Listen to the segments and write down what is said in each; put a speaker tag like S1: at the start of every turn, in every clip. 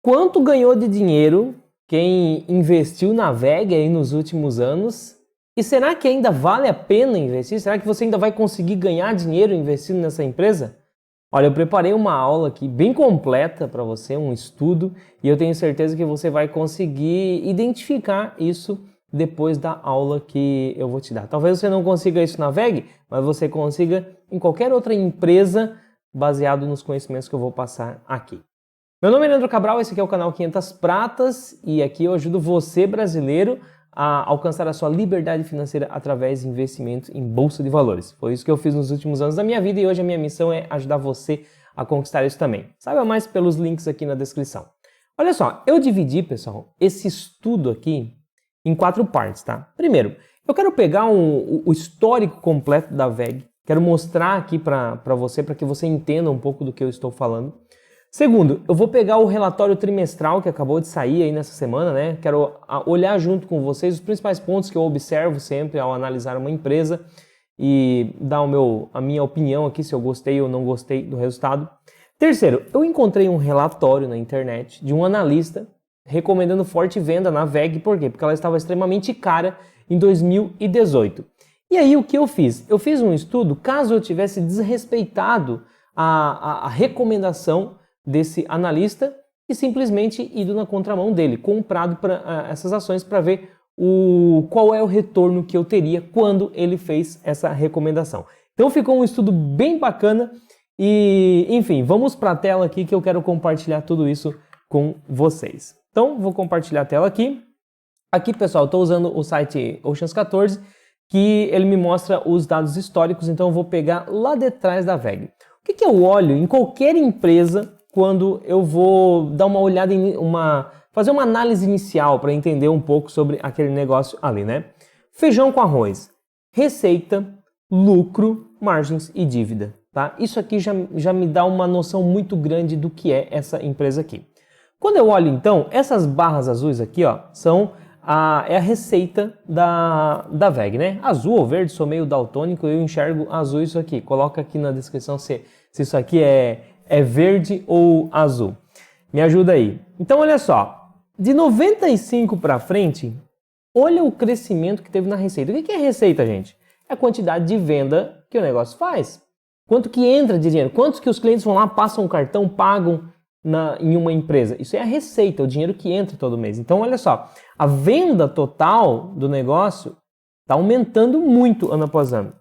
S1: Quanto ganhou de dinheiro quem investiu na VEG aí nos últimos anos? E será que ainda vale a pena investir? Será que você ainda vai conseguir ganhar dinheiro investindo nessa empresa? Olha, eu preparei uma aula aqui bem completa para você, um estudo, e eu tenho certeza que você vai conseguir identificar isso depois da aula que eu vou te dar. Talvez você não consiga isso na VEG, mas você consiga em qualquer outra empresa baseado nos conhecimentos que eu vou passar aqui. Meu nome é Leandro Cabral, esse aqui é o canal 500 Pratas e aqui eu ajudo você, brasileiro, a alcançar a sua liberdade financeira através de investimento em bolsa de valores. Foi isso que eu fiz nos últimos anos da minha vida e hoje a minha missão é ajudar você a conquistar isso também. Saiba mais pelos links aqui na descrição. Olha só, eu dividi, pessoal, esse estudo aqui em 4 partes, tá? Primeiro, eu quero pegar o histórico completo da VEG, quero mostrar aqui para você que você entenda um pouco do que eu estou falando. Segundo, eu vou pegar o relatório trimestral que acabou de sair aí nessa semana, né? Quero olhar junto com vocês os principais pontos que eu observo sempre ao analisar uma empresa e dar a minha opinião aqui, se eu gostei ou não gostei do resultado. Terceiro, eu encontrei um relatório na internet de um analista recomendando forte venda na VEG, por quê? Porque ela estava extremamente cara em 2018. E aí o que eu fiz? Eu fiz um estudo caso eu tivesse desrespeitado a recomendação desse analista e simplesmente ido na contramão dele, comprado essas ações para ver qual é o retorno que eu teria quando ele fez essa recomendação. Então ficou um estudo bem bacana e, enfim, vamos para a tela aqui que eu quero compartilhar tudo isso com vocês. Então, vou compartilhar a tela aqui. Aqui, pessoal, estou usando o site Oceans 14, que ele me mostra os dados históricos, então eu vou pegar lá de trás da VEG. O que eu olho em qualquer empresa quando eu vou dar uma olhada fazer uma análise inicial para entender um pouco sobre aquele negócio ali, né? Feijão com arroz, receita, lucro, margens e dívida, tá? Isso aqui já me dá uma noção muito grande do que é essa empresa aqui. Quando eu olho então, essas barras azuis aqui, ó, é a receita da VEG, né? Azul ou verde, sou meio daltônico, eu enxergo azul isso aqui. Coloca aqui na descrição se isso aqui é verde ou azul. Me ajuda aí. Então, olha só. De 95 para frente, olha o crescimento que teve na receita. O que é receita, gente? É a quantidade de venda que o negócio faz. Quanto que entra de dinheiro? Quantos que os clientes vão lá, passam um cartão, pagam em uma empresa? Isso é a receita, o dinheiro que entra todo mês. Então, olha só. A venda total do negócio está aumentando muito ano após ano.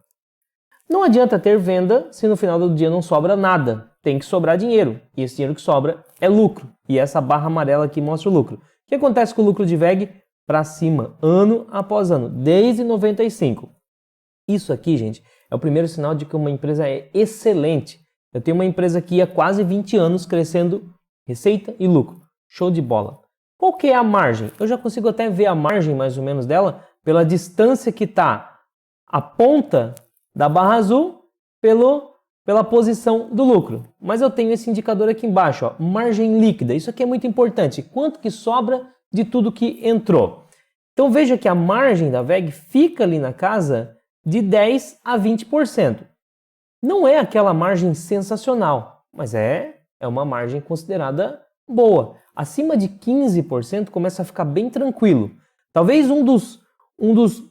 S1: Não adianta ter venda se no final do dia não sobra nada. Tem que sobrar dinheiro. E esse dinheiro que sobra é lucro. E essa barra amarela aqui mostra o lucro. O que acontece com o lucro de VEG? Para cima, ano após ano, desde 95. Isso aqui, gente, é o primeiro sinal de que uma empresa é excelente. Eu tenho uma empresa aqui há quase 20 anos crescendo receita e lucro. Show de bola. Qual que é a margem? Eu já consigo até ver a margem mais ou menos dela pela distância que está a ponta da barra azul pela posição do lucro. Mas eu tenho esse indicador aqui embaixo, ó, margem líquida. Isso aqui é muito importante. Quanto que sobra de tudo que entrou? Então veja que a margem da VEG fica ali na casa de 10 a 20%. Não é aquela margem sensacional, mas é uma margem considerada boa. Acima de 15% começa a ficar bem tranquilo. Talvez um dos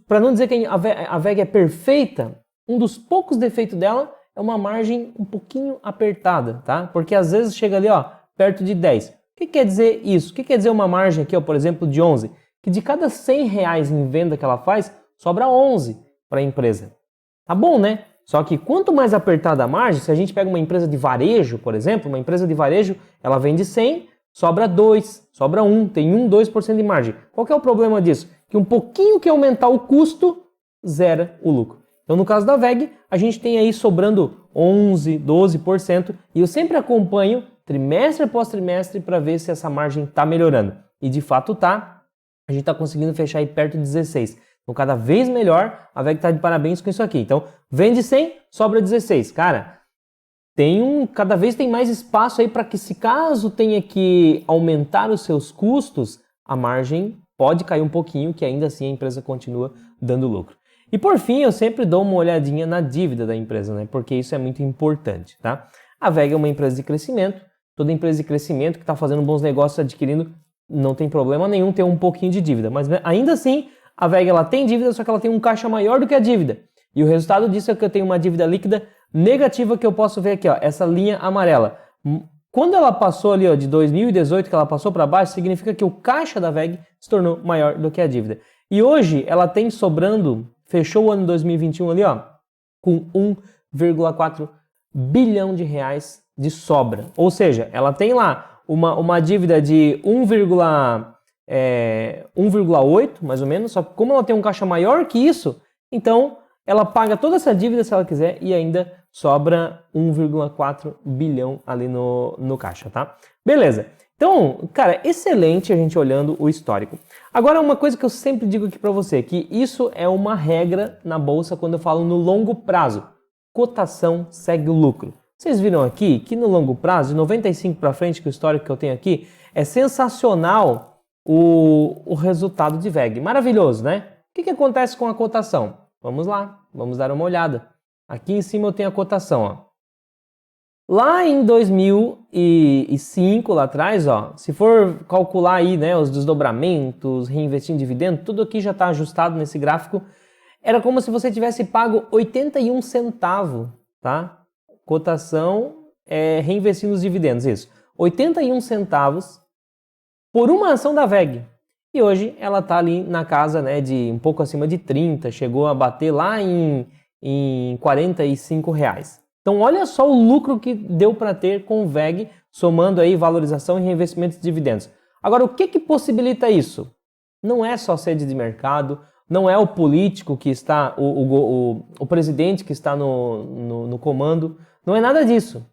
S1: para não dizer que a VEG é perfeita, um dos poucos defeitos dela é uma margem um pouquinho apertada, tá? Porque às vezes chega ali, ó, perto de 10. O que quer dizer isso? O que quer dizer uma margem aqui, ó, por exemplo, de 11? Que de cada 100 reais em venda que ela faz, sobra 11 para a empresa. Tá bom, né? Só que quanto mais apertada a margem, se a gente pega uma empresa de varejo, por exemplo, uma empresa de varejo, ela vende 100, sobra 2, sobra 1, tem 1, 2% de margem. Qual que é o problema disso? Que um pouquinho que aumentar o custo, zera o lucro. Então, no caso da VEG, a gente tem aí sobrando 11, 12%, e eu sempre acompanho trimestre após trimestre para ver se essa margem está melhorando. E de fato está. A gente está conseguindo fechar aí perto de 16. Então, cada vez melhor, a VEG está de parabéns com isso aqui. Então, vende 100, sobra 16. Cara, cada vez tem mais espaço aí para que, se caso tenha que aumentar os seus custos, a margem pode cair um pouquinho, que ainda assim a empresa continua dando lucro. E por fim, eu sempre dou uma olhadinha na dívida da empresa, né? Porque isso é muito importante, tá? A VEG é uma empresa de crescimento, toda empresa de crescimento que está fazendo bons negócios, adquirindo, não tem problema nenhum ter um pouquinho de dívida. Mas ainda assim, a WEG ela tem dívida, só que ela tem um caixa maior do que a dívida. E o resultado disso é que eu tenho uma dívida líquida negativa que eu posso ver aqui, ó, essa linha amarela. Quando ela passou ali, ó, de 2018, que ela passou para baixo, significa que o caixa da WEG se tornou maior do que a dívida. E hoje ela tem sobrando, fechou o ano 2021 ali, ó, com 1,4 bilhão de reais de sobra. Ou seja, ela tem lá uma dívida de 1,8, mais ou menos, só que como ela tem um caixa maior que isso, então ela paga toda essa dívida se ela quiser e ainda sobra 1,4 bilhão ali no caixa, tá? Beleza. Então, cara, excelente a gente olhando o histórico. Agora, uma coisa que eu sempre digo aqui para você, que isso é uma regra na bolsa quando eu falo no longo prazo. Cotação segue o lucro. Vocês viram aqui que no longo prazo, de 95 para frente, que o histórico que eu tenho aqui, é sensacional o resultado de WEG. Maravilhoso, né? O que acontece com a cotação? Vamos lá, vamos dar uma olhada. Aqui em cima eu tenho a cotação, ó. Lá em 2005, lá atrás, ó, se for calcular aí, né, os desdobramentos, reinvestir em dividendo, tudo aqui já está ajustado nesse gráfico. Era como se você tivesse pago 81 centavos, tá? Cotação reinvestir nos dividendos, isso. 81 centavos por uma ação da WEG. E hoje ela está ali na casa, né, de um pouco acima de 30, chegou a bater lá em 45 reais. Então olha só o lucro que deu para ter com o WEG, somando aí valorização e reinvestimento de dividendos. Agora, o que possibilita isso? Não é só sede de mercado, não é o político que está, o presidente que está no comando, não é nada disso.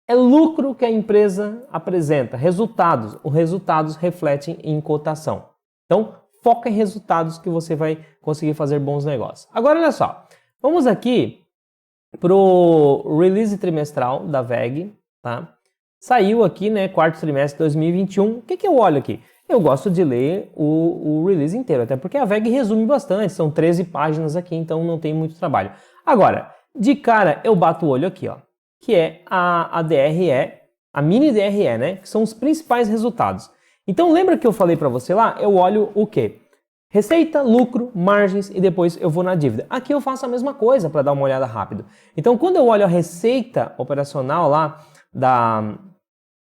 S1: É lucro que a empresa apresenta, resultados. Os resultados refletem em cotação. Então, foca em resultados que você vai conseguir fazer bons negócios. Agora, olha só. Vamos aqui para o release trimestral da WEG, tá? Saiu aqui, né, quarto trimestre de 2021. O que eu olho aqui? Eu gosto de ler o release inteiro, até porque a WEG resume bastante, são 13 páginas aqui, então não tem muito trabalho. Agora, de cara, eu bato o olho aqui, ó, que é a DRE, a mini DRE, né, que são os principais resultados. Então, lembra que eu falei para você lá? Eu olho o quê? Receita, lucro, margens e depois eu vou na dívida. Aqui eu faço a mesma coisa para dar uma olhada rápido. Então, quando eu olho a receita operacional lá da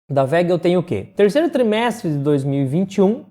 S1: WEG, eu tenho o quê? Terceiro trimestre de 2021,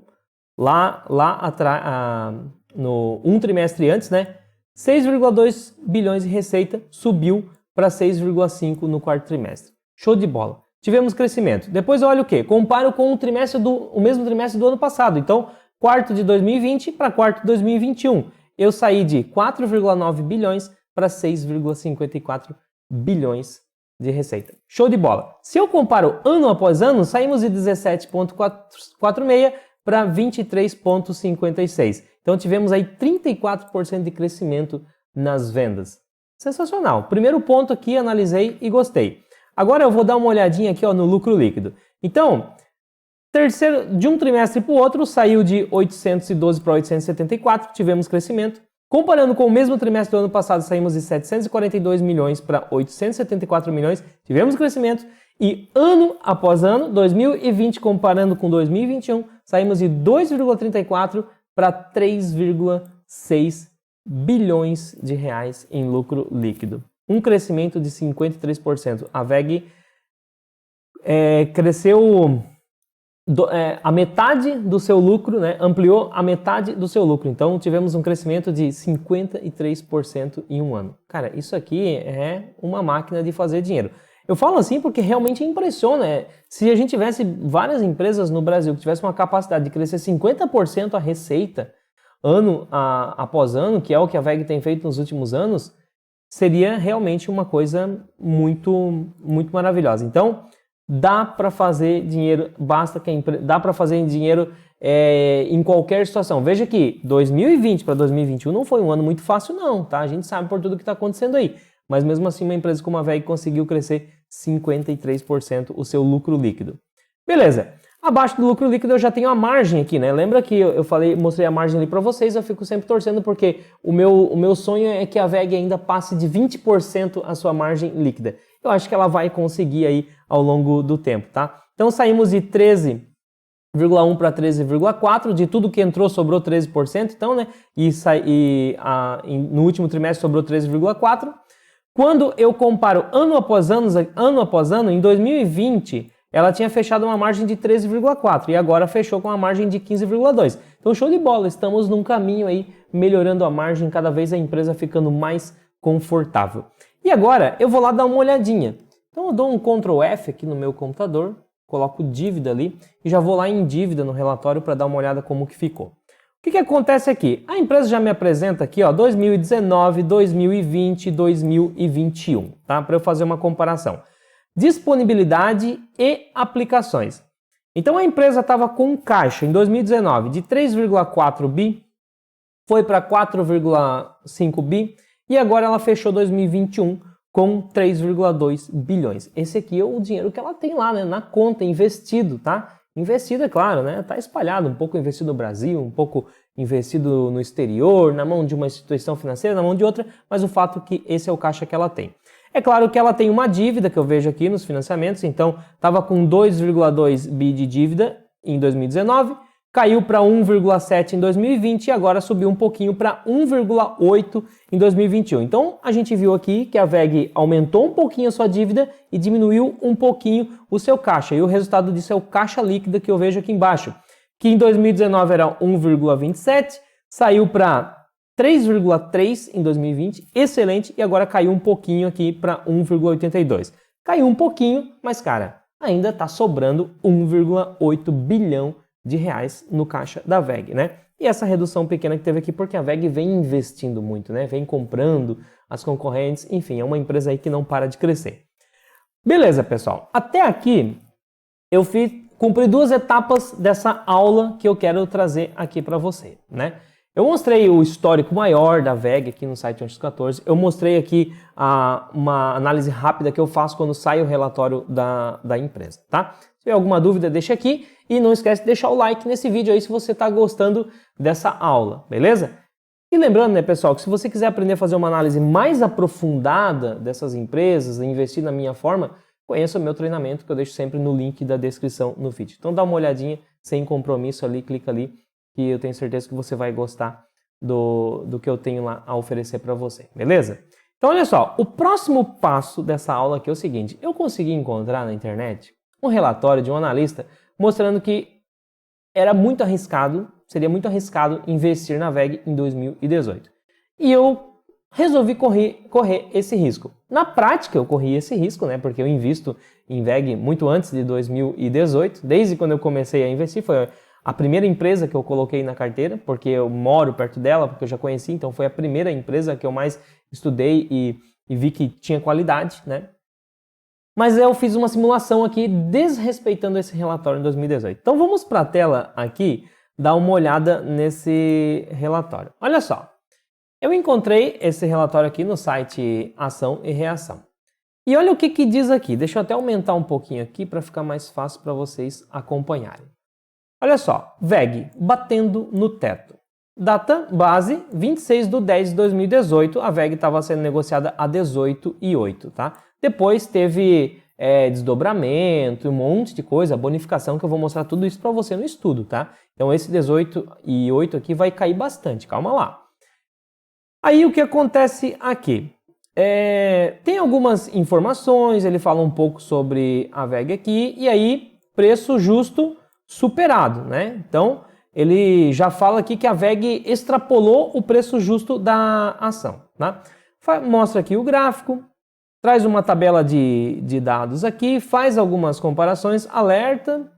S1: lá atrás, no um trimestre antes, né? 6,2 bilhões de receita, subiu para 6,5 no quarto trimestre. Show de bola. Tivemos crescimento. Depois eu olho o quê? Comparo com o mesmo trimestre do ano passado. Então, quarto de 2020 para quarto de 2021. Eu saí de 4,9 bilhões para 6,54 bilhões de receita. Show de bola. Se eu comparo ano após ano, saímos de 17,46 para 23,56. Então tivemos aí 34% de crescimento nas vendas. Sensacional. Primeiro ponto aqui, analisei e gostei. Agora eu vou dar uma olhadinha aqui, ó, no lucro líquido. Então, de um trimestre para o outro, saiu de 812 para 874, tivemos crescimento. Comparando com o mesmo trimestre do ano passado, saímos de 742 milhões para 874 milhões, tivemos crescimento. E ano após ano, 2020 comparando com 2021, saímos de 2,34 para 3,6 bilhões de reais em lucro líquido. Um crescimento de 53%. A WEG cresceu a metade do seu lucro, né? Ampliou a metade do seu lucro. Então, tivemos um crescimento de 53% em um ano. Cara, isso aqui é uma máquina de fazer dinheiro. Eu falo assim porque realmente impressiona. Se a gente tivesse várias empresas no Brasil que tivessem uma capacidade de crescer 50% a receita ano após ano, que é o que a WEG tem feito nos últimos anos, seria realmente uma coisa muito, muito maravilhosa. Então, dá para fazer dinheiro, dá para fazer dinheiro em qualquer situação. Veja que 2020 para 2021 não foi um ano muito fácil não, tá? A gente sabe por tudo que está acontecendo aí. Mas mesmo assim uma empresa como a WEG conseguiu crescer 53% o seu lucro líquido. Beleza. Abaixo do lucro líquido eu já tenho a margem aqui, né? Lembra que eu mostrei a margem ali para vocês, eu fico sempre torcendo porque o meu sonho é que a WEG ainda passe de 20% a sua margem líquida. eu acho que ela vai conseguir aí ao longo do tempo, tá? Então saímos de 13,1 para 13,4, de tudo que entrou sobrou 13%, então, né? No último trimestre sobrou 13,4. Quando eu comparo ano após ano, em 2020, ela tinha fechado uma margem de 13,4 e agora fechou com uma margem de 15,2. Então show de bola, estamos num caminho aí melhorando a margem, cada vez a empresa ficando mais confortável. E agora eu vou lá dar uma olhadinha. Então eu dou um Ctrl F aqui no meu computador, coloco dívida ali e já vou lá em dívida no relatório para dar uma olhada como que ficou. O que acontece aqui? A empresa já me apresenta aqui, ó, 2019, 2020, 2021, tá? Para eu fazer uma comparação. Disponibilidade e aplicações. Então a empresa estava com caixa em 2019 de 3,4 bi, foi para 4,5 bi e agora ela fechou 2021 com 3,2 bilhões. Esse aqui é o dinheiro que ela tem lá, né, na conta, investido, tá? Investido, é claro, né? Tá espalhado, um pouco investido no Brasil, um pouco investido no exterior, na mão de uma instituição financeira, na mão de outra, mas o fato é que esse é o caixa que ela tem. É claro que ela tem uma dívida, que eu vejo aqui nos financiamentos, então estava com 2,2 bi de dívida em 2019, caiu para 1,7 em 2020 e agora subiu um pouquinho para 1,8 em 2021. Então a gente viu aqui que a WEG aumentou um pouquinho a sua dívida e diminuiu um pouquinho o seu caixa. E o resultado disso é o caixa líquida que eu vejo aqui embaixo, que em 2019 era 1,27, saiu para 3,3 em 2020, excelente, e agora caiu um pouquinho aqui para 1,82. Caiu um pouquinho, mas cara, ainda está sobrando 1,8 bilhão de reais no caixa da WEG, né? E essa redução pequena que teve aqui porque a WEG vem investindo muito, né? Vem comprando as concorrentes, enfim, é uma empresa aí que não para de crescer. Beleza, pessoal. Até aqui eu cumpri duas etapas dessa aula que eu quero trazer aqui para você, né? Eu mostrei o histórico maior da WEG aqui no site Anjos 14, eu mostrei aqui uma análise rápida que eu faço quando sai o relatório da empresa, tá? Se tiver alguma dúvida, deixa aqui e não esquece de deixar o like nesse vídeo aí se você está gostando dessa aula, beleza? E lembrando, né, pessoal, que se você quiser aprender a fazer uma análise mais aprofundada dessas empresas, investir na minha forma, conheça o meu treinamento que eu deixo sempre no link da descrição no vídeo. Então dá uma olhadinha sem compromisso ali, clica ali, que eu tenho certeza que você vai gostar do que eu tenho lá a oferecer para você, beleza? Então olha só, o próximo passo dessa aula aqui é o seguinte, eu consegui encontrar na internet um relatório de um analista mostrando que era muito arriscado, seria muito arriscado investir na WEG em 2018. E eu resolvi correr esse risco. Na prática eu corri esse risco, né, porque eu invisto em WEG muito antes de 2018, desde quando eu comecei a investir, foi a primeira empresa que eu coloquei na carteira, porque eu moro perto dela, porque eu já conheci, então foi a primeira empresa que eu mais estudei e vi que tinha qualidade, né? Mas eu fiz uma simulação aqui desrespeitando esse relatório em 2018. Então vamos para a tela aqui, dar uma olhada nesse relatório. Olha só, eu encontrei esse relatório aqui no site Ação e Reação. E olha o que diz aqui, deixa eu até aumentar um pouquinho aqui para ficar mais fácil para vocês acompanharem. Olha só, WEG batendo no teto. Data base 26/10/2018, a WEG estava sendo negociada a 18,08, tá? Depois teve desdobramento, um monte de coisa, bonificação, que eu vou mostrar tudo isso para você no estudo, tá? Então esse 18,08 aqui vai cair bastante, calma lá. Aí o que acontece aqui? Tem algumas informações, ele fala um pouco sobre a WEG aqui, e aí preço justo superado, né? Então ele já fala aqui que a WEG extrapolou o preço justo da ação, tá? Mostra aqui o gráfico, traz uma tabela de dados aqui, faz algumas comparações, alerta.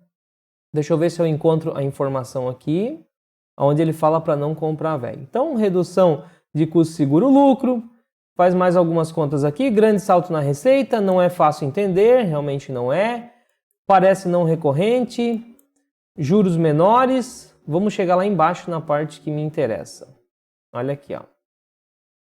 S1: Deixa eu ver se eu encontro a informação aqui, onde ele fala para não comprar a WEG. Então, redução de custo seguro-lucro, faz mais algumas contas aqui, grande salto na receita, não é fácil entender, realmente não é. Parece não recorrente, juros menores, vamos chegar lá embaixo na parte que me interessa. Olha aqui, ó.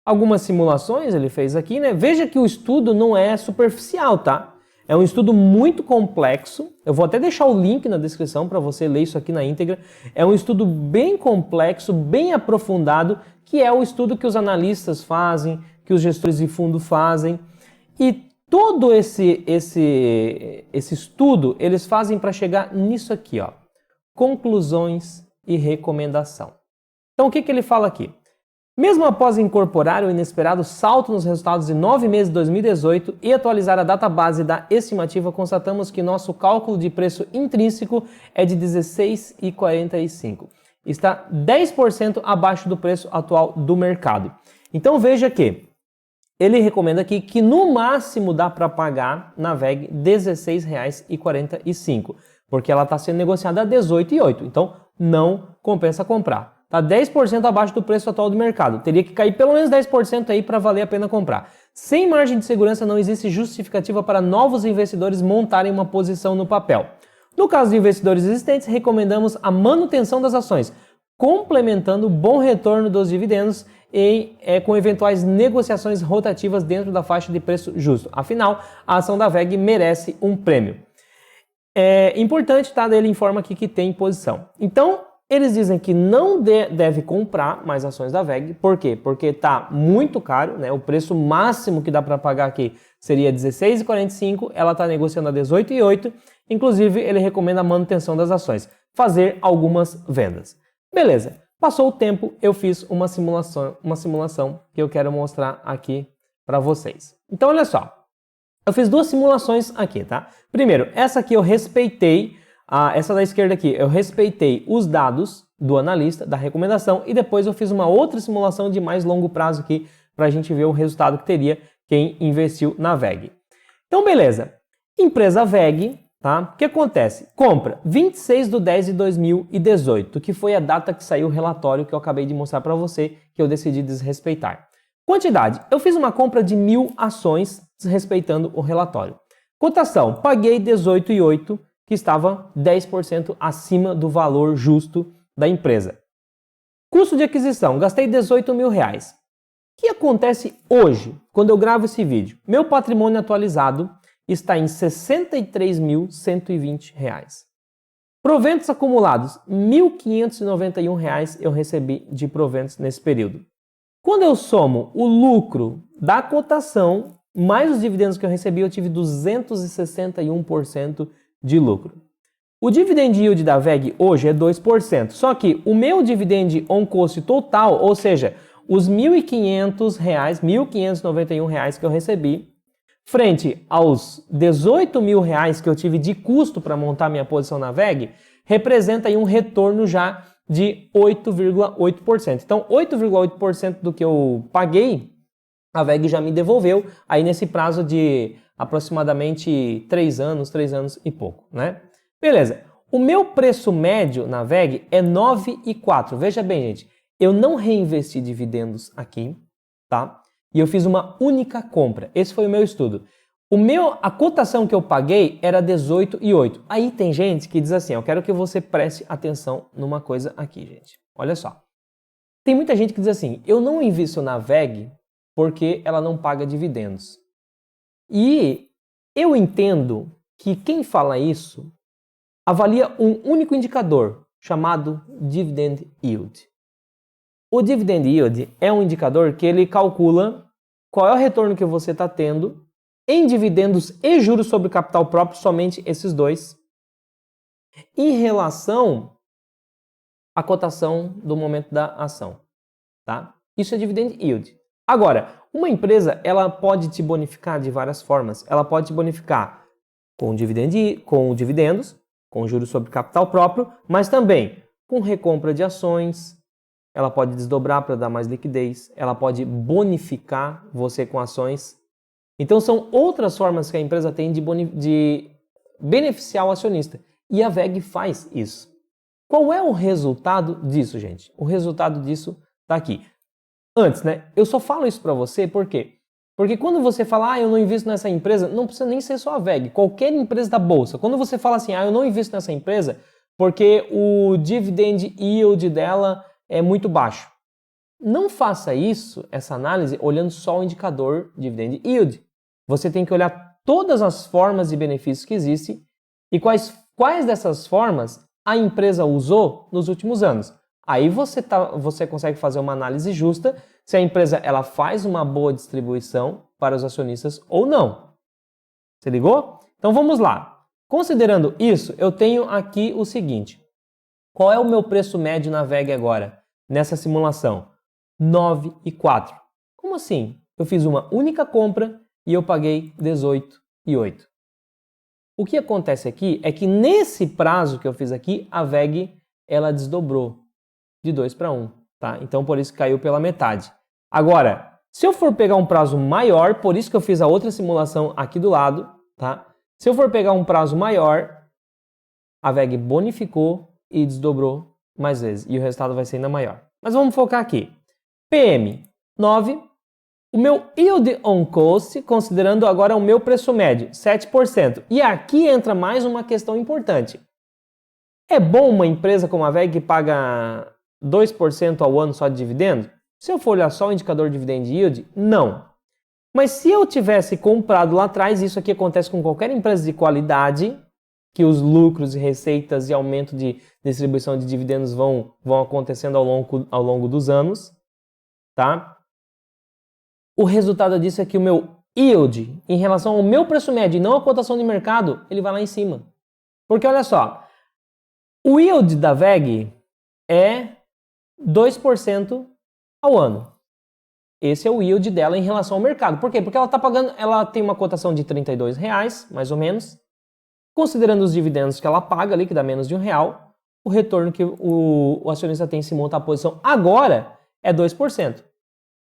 S1: Algumas simulações ele fez aqui, né? Veja que o estudo não é superficial, tá? É um estudo muito complexo. Eu vou até deixar o link na descrição para você ler isso aqui na íntegra. É um estudo bem complexo, bem aprofundado, que é o estudo que os analistas fazem, que os gestores de fundo fazem. E todo esse estudo eles fazem para chegar nisso aqui, ó, conclusões e recomendação. Então o que ele fala aqui? Mesmo após incorporar o inesperado salto nos resultados de 9 meses de 2018 e atualizar a database da estimativa, constatamos que nosso cálculo de preço intrínseco é de R$ 16,45. Está 10% abaixo do preço atual do mercado. Então veja que ele recomenda aqui que no máximo dá para pagar na VEG R$ 16,45, porque ela está sendo negociada a R$ 18,08, então não compensa comprar. Está 10% abaixo do preço atual do mercado. Teria que cair pelo menos 10% aí para valer a pena comprar. Sem margem de segurança não existe justificativa para novos investidores montarem uma posição no papel. No caso de investidores existentes, recomendamos a manutenção das ações, complementando o bom retorno dos dividendos com eventuais negociações rotativas dentro da faixa de preço justo. Afinal, a ação da VEG merece um prêmio. É importante, tá? Ele informa aqui que tem posição. Então, eles dizem que não deve comprar mais ações da VEG. Por quê? Porque está muito caro, né? O preço máximo que dá para pagar aqui seria R$ 16,45, ela está negociando a R$ 18,08. Inclusive, ele recomenda a manutenção das ações, fazer algumas vendas. Beleza, passou o tempo, eu fiz uma simulação que eu quero mostrar aqui para vocês. Então, olha só, eu fiz duas simulações aqui, tá? Primeiro, essa aqui eu respeitei, essa da esquerda aqui, eu respeitei os dados do analista, da recomendação, e depois eu fiz uma outra simulação de mais longo prazo aqui para a gente ver o resultado que teria quem investiu na VEG. Então, beleza. Empresa VEG, tá? O que acontece? Compra 26/10/2018, que foi a data que saiu o relatório que eu acabei de mostrar para você, que eu decidi desrespeitar. Quantidade. Eu fiz uma compra de 1.000 ações, desrespeitando o relatório. Cotação. Paguei 18,08, que estava 10% acima do valor justo da empresa. Custo de aquisição, gastei R$18 mil. O que acontece hoje, quando eu gravo esse vídeo? Meu patrimônio atualizado está em R$ 63.120. Proventos acumulados, R$ 1.591 eu recebi de proventos nesse período. Quando eu somo o lucro da cotação, mais os dividendos que eu recebi, eu tive 261% de lucro. O dividend yield da VEG hoje é 2%, só que o meu dividend on cost total, ou seja, os R$ 1.500, R$ 1.591 que eu recebi, frente aos R$ 18 mil que eu tive de custo para montar minha posição na VEG, representa aí um retorno já de 8,8%. Então, 8,8% do que eu paguei, a VEG já me devolveu aí nesse prazo de aproximadamente 3 anos e pouco, né? Beleza. O meu preço médio na VEG é 9,4. Veja bem, gente, eu não reinvesti dividendos aqui, tá? E eu fiz uma única compra. Esse foi o meu estudo. A cotação que eu paguei era 18,8. Aí tem gente que diz assim, eu quero que você preste atenção numa coisa aqui, gente. Olha só. Tem muita gente que diz assim, eu não invisto na VEG porque ela não paga dividendos. E eu entendo que quem fala isso avalia um único indicador chamado Dividend Yield. O Dividend Yield é um indicador que ele calcula qual é o retorno que você está tendo em dividendos e juros sobre capital próprio, somente esses dois, em relação à cotação do momento da ação. Tá? Isso é Dividend Yield. Agora, uma empresa ela pode te bonificar de várias formas. Ela pode te bonificar com dividendos, com juros sobre capital próprio, mas também com recompra de ações. Ela pode desdobrar para dar mais liquidez. Ela pode bonificar você com ações. Então, são outras formas que a empresa tem de beneficiar o acionista. E a VEG faz isso. Qual é o resultado disso, gente? O resultado disso está aqui. Antes, né? Eu só falo isso para você, por quê? Porque quando você fala, eu não invisto nessa empresa, não precisa nem ser só a VEG, qualquer empresa da bolsa. Quando você fala assim, eu não invisto nessa empresa porque o dividend yield dela é muito baixo. Não faça isso, essa análise, olhando só o indicador dividend yield. Você tem que olhar todas as formas de benefícios que existem e quais dessas formas a empresa usou nos últimos anos. Aí você consegue fazer uma análise justa se a empresa ela faz uma boa distribuição para os acionistas ou não. Se ligou? Então vamos lá. Considerando isso, eu tenho aqui o seguinte. Qual é o meu preço médio na VEG agora, nessa simulação? 9,4. Como assim? Eu fiz uma única compra e eu paguei 18,8. O que acontece aqui é que nesse prazo que eu fiz aqui, a VEG ela desdobrou de 2 para 1. Tá? Então por isso caiu pela metade. Agora, se eu for pegar um prazo maior, por isso que eu fiz a outra simulação aqui do lado, tá? Se eu for pegar um prazo maior, a VEG bonificou e desdobrou mais vezes. E o resultado vai ser ainda maior. Mas vamos focar aqui. PM, 9. O meu yield on cost, considerando agora o meu preço médio, 7%. E aqui entra mais uma questão importante. É bom uma empresa como a VEG que paga 2% ao ano só de dividendo? Se eu for olhar só o indicador dividend yield, não. Mas se eu tivesse comprado lá atrás, isso aqui acontece com qualquer empresa de qualidade, que os lucros e receitas e aumento de distribuição de dividendos vão acontecendo ao longo dos anos, tá? O resultado disso é que o meu yield, em relação ao meu preço médio e não a cotação de mercado, ele vai lá em cima. Porque olha só, o yield da VEG é 2% ao ano. Esse é o yield dela em relação ao mercado. Por quê? Porque ela tem uma cotação de R$32, mais ou menos. Considerando os dividendos que ela paga ali, que dá menos de R$1, o retorno que o acionista tem se montar a posição agora é 2%.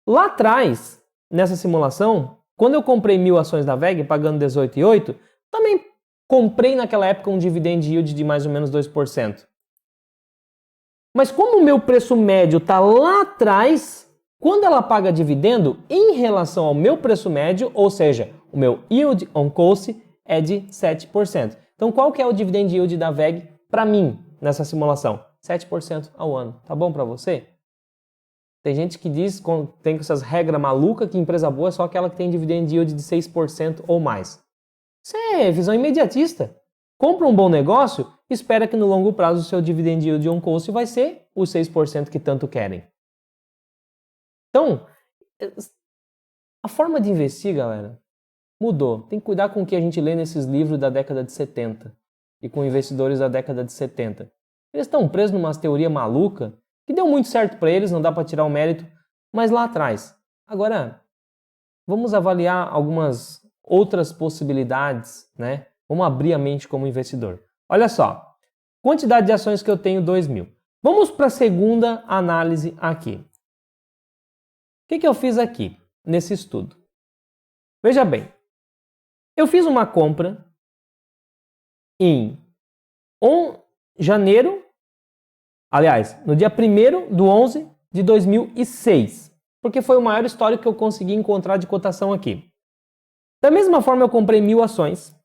S1: Lá atrás, nessa simulação, quando eu comprei 1.000 ações da VEG pagando 18,8, também comprei naquela época um dividend yield de mais ou menos 2%. Mas como o meu preço médio está lá atrás, quando ela paga dividendo, em relação ao meu preço médio, ou seja, o meu yield on cost é de 7%. Então qual que é o dividend yield da VEG para mim nessa simulação? 7% ao ano. Tá bom para você? Tem gente que diz, tem essas regras malucas, que empresa boa é só aquela que tem dividend yield de 6% ou mais. Isso é visão imediatista. Compra um bom negócio, espera que no longo prazo o seu dividend yield on cost vai ser os 6% que tanto querem. Então, a forma de investir, galera, mudou. Tem que cuidar com o que a gente lê nesses livros da década de 70 e com investidores da década de 70. Eles estão presos numa teoria maluca que deu muito certo para eles, não dá para tirar o mérito, mas lá atrás. Agora, vamos avaliar algumas outras possibilidades, né? Vamos abrir a mente como investidor. Olha só, quantidade de ações que eu tenho, 2.000. Vamos para a segunda análise aqui. O que eu fiz aqui nesse estudo? Veja bem, eu fiz uma compra em janeiro, aliás, no dia 1º de 11 de 2006, porque foi o maior histórico que eu consegui encontrar de cotação aqui. Da mesma forma, eu comprei 1.000 ações.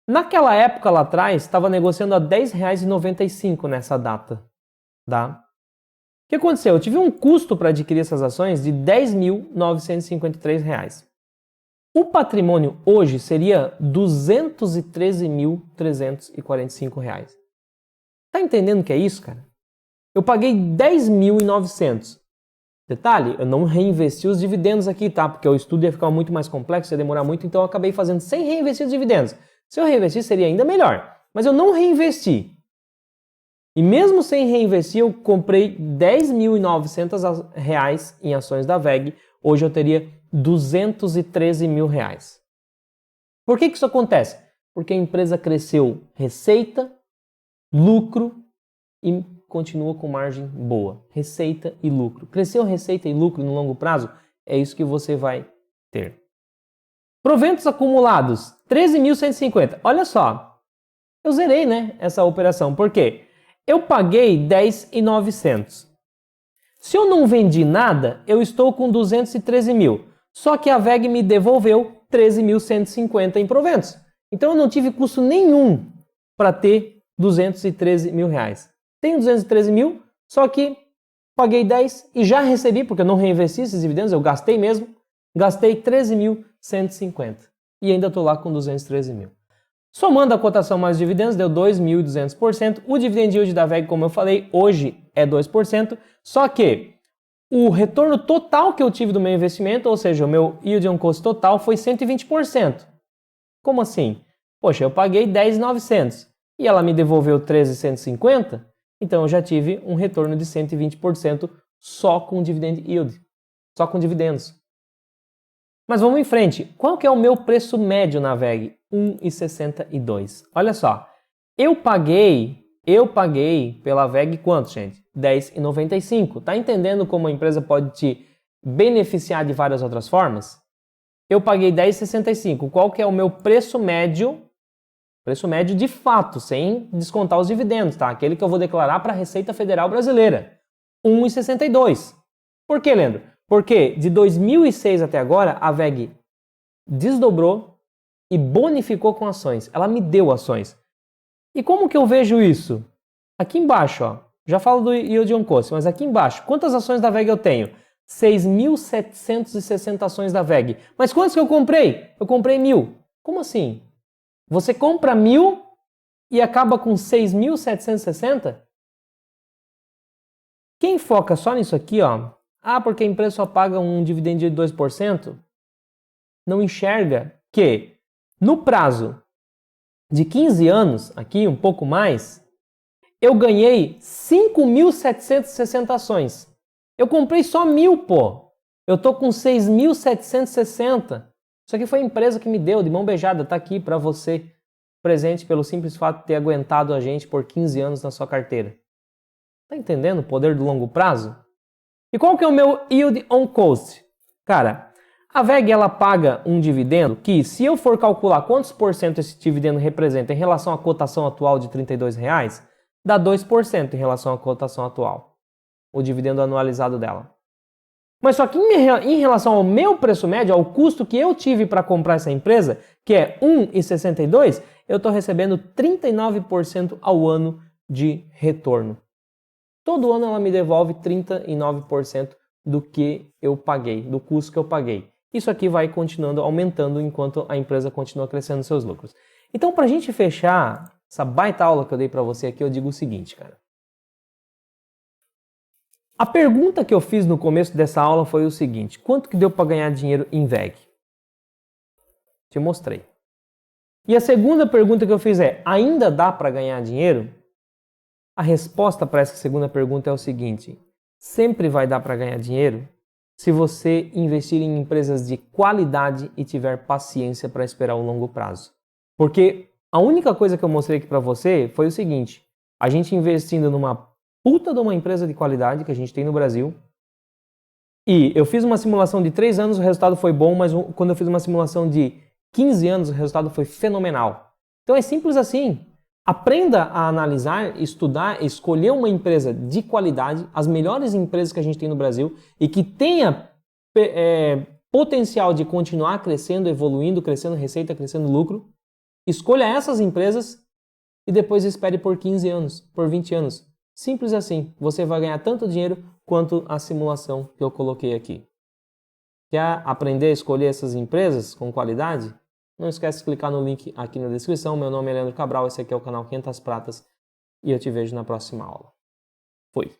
S1: Naquela época lá atrás, estava negociando a R$10,95 nessa data. Tá? O que aconteceu? Eu tive um custo para adquirir essas ações de R$10.953. O patrimônio hoje seria R$213.345. Tá entendendo o que é isso, cara? Eu paguei 10.900. Detalhe, eu não reinvesti os dividendos aqui, tá? Porque o estudo ia ficar muito mais complexo, ia demorar muito, então eu acabei fazendo sem reinvestir os dividendos. Se eu reinvestir, seria ainda melhor. Mas eu não reinvesti. E mesmo sem reinvestir, eu comprei R$10.900 em ações da VEG. Hoje eu teria R$213 mil. Por que isso acontece? Porque a empresa cresceu receita, lucro e continua com margem boa. Receita e lucro. Cresceu receita e lucro no longo prazo? É isso que você vai ter. Proventos acumulados, 13.150. Olha só, eu zerei, né, essa operação. Por quê? Eu paguei 10.900. Se eu não vendi nada, eu estou com 213 mil. Só que a VEG me devolveu 13.150 em proventos. Então eu não tive custo nenhum para ter 213 mil reais. Tenho 213 mil, só que paguei 10 e já recebi, porque eu não reinvesti esses dividendos, eu gastei mesmo. Gastei 13.150 e ainda estou lá com 213 mil. Somando a cotação mais dividendos, deu 2.200%. O dividend yield da VEG, como eu falei, hoje é 2%. Só que o retorno total que eu tive do meu investimento, ou seja, o meu yield on cost total, foi 120%. Como assim? Poxa, eu paguei 10.900 e ela me devolveu 13.150, então eu já tive um retorno de 120% só com dividend yield, só com dividendos. Mas vamos em frente. Qual que é o meu preço médio na VEG? 1,62. Olha só, eu paguei pela VEG quanto, gente? 10,95. Tá entendendo como a empresa pode te beneficiar de várias outras formas? Eu paguei 10,65. Qual que é o meu preço médio? Preço médio de fato, sem descontar os dividendos, tá? Aquele que eu vou declarar para a Receita Federal Brasileira. 1,62. Por que, Leandro? Porque de 2006 até agora, a VEG desdobrou e bonificou com ações. Ela me deu ações. E como que eu vejo isso? Aqui embaixo, ó, já falo do Yield on Cost, mas aqui embaixo, quantas ações da VEG eu tenho? 6.760 ações da VEG. Mas quantas que eu comprei? Eu comprei 1.000. Como assim? Você compra 1.000 e acaba com 6.760? Quem foca só nisso aqui, ó, porque a empresa só paga um dividendo de 2%, não enxerga que no prazo de 15 anos, aqui um pouco mais, eu ganhei 5.760 ações. Eu comprei só 1.000, pô. Eu tô com 6.760. Isso aqui foi a empresa que me deu, de mão beijada, tá aqui para você, presente pelo simples fato de ter aguentado a gente por 15 anos na sua carteira. Tá entendendo o poder do longo prazo? E qual que é o meu Yield on Cost? Cara, a VEG ela paga um dividendo que, se eu for calcular quantos por cento esse dividendo representa em relação à cotação atual de R$ 32,00, dá 2% em relação à cotação atual, o dividendo anualizado dela. Mas só que em relação ao meu preço médio, ao custo que eu tive para comprar essa empresa, que é R$ 1,62, eu estou recebendo 39% ao ano de retorno. Todo ano ela me devolve 39% do que eu paguei, do custo que eu paguei. Isso aqui vai continuando aumentando enquanto a empresa continua crescendo seus lucros. Então, para a gente fechar essa baita aula que eu dei para você aqui, eu digo o seguinte, cara. A pergunta que eu fiz no começo dessa aula foi o seguinte: quanto que deu para ganhar dinheiro em VEG? Te mostrei. E a segunda pergunta que eu fiz é: ainda dá para ganhar dinheiro? A resposta para essa segunda pergunta é o seguinte: sempre vai dar para ganhar dinheiro se você investir em empresas de qualidade e tiver paciência para esperar o longo prazo. Porque a única coisa que eu mostrei aqui para você foi o seguinte: a gente investindo numa puta de uma empresa de qualidade que a gente tem no Brasil, e eu fiz uma simulação de 3 anos, o resultado foi bom, mas quando eu fiz uma simulação de 15 anos, o resultado foi fenomenal. Então é simples assim. Aprenda a analisar, estudar, escolher uma empresa de qualidade, as melhores empresas que a gente tem no Brasil e que tenha potencial de continuar crescendo, evoluindo, crescendo receita, crescendo lucro. Escolha essas empresas e depois espere por 15 anos, por 20 anos. Simples assim. Você vai ganhar tanto dinheiro quanto a simulação que eu coloquei aqui. Quer aprender a escolher essas empresas com qualidade? Não esquece de clicar no link aqui na descrição. Meu nome é Leandro Cabral, esse aqui é o canal 500 Pratas e eu te vejo na próxima aula. Fui!